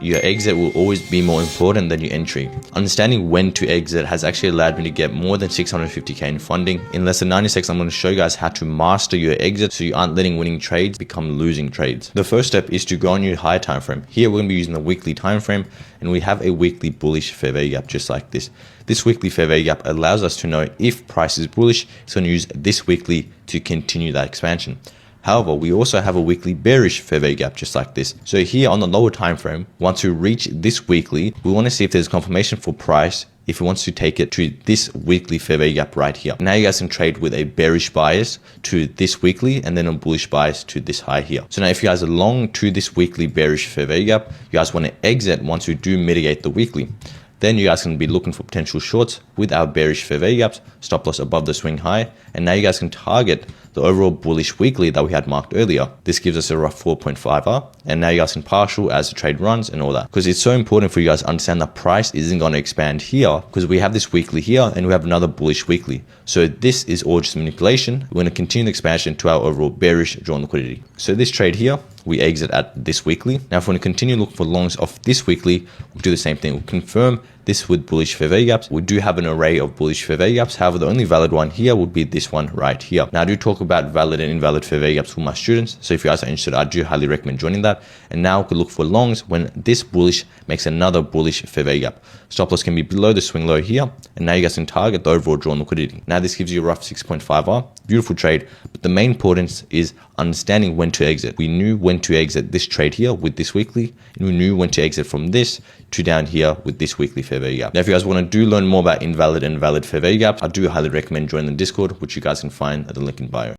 your exit will always be more important than your entry. Understanding when to exit has actually allowed me to get more than 650k in funding. In less than 90 seconds, I'm going to show you guys how to master your exit so you aren't letting winning trades become losing trades. The first step is to go on your higher time frame. Here we're going to be using the weekly time frame, and we have a weekly bullish fair value gap just like this. This weekly fair value gap allows us to know if price is bullish. It's going to use this weekly to continue that expansion. However, we also have a weekly bearish fair value gap just like this. So here on the lower time frame, once we reach this weekly, we want to see if there's confirmation for price if it wants to take it to this weekly fair value gap right here. Now you guys can trade with a bearish bias to this weekly and then a bullish bias to this high here. So now if you guys are long to this weekly bearish fair value gap, you guys want to exit once we do mitigate the weekly. Then you guys can be looking for potential shorts with our bearish fair value gaps, stop loss above the swing high, and now you guys can target the overall bullish weekly that we had marked earlier. This gives us a rough 4.5R, and now you guys can partial as the trade runs and all that. Because it's so important for you guys to understand that price isn't going to expand here because we have this weekly here and we have another bullish weekly. So this is all just manipulation. We're going to continue the expansion to our overall bearish drawn liquidity. So this trade here, we exit at this weekly. Now if we want to continue looking for longs off this weekly, we'll do the same thing. We'll confirm this with bullish fair value gaps. We do have an array of bullish fair value gaps. However, the only valid one here would be this one right here. Now I do talk about valid and invalid fair value gaps for my students. So if you guys are interested, I do highly recommend joining that. And now we could look for longs when this bullish makes another bullish fair value gap. Stop loss can be below the swing low here. And now you guys can target the overall drawn liquidity. Now this gives you a rough 6.5R. Beautiful trade. But the main importance is understanding when to exit. We knew when to exit this trade here with this weekly, and we knew when to exit from this to down here with this weekly fair value gap. Now, if you guys want to learn more about invalid and valid fair value gaps, I do highly recommend joining the Discord, which you guys can find at the link in bio.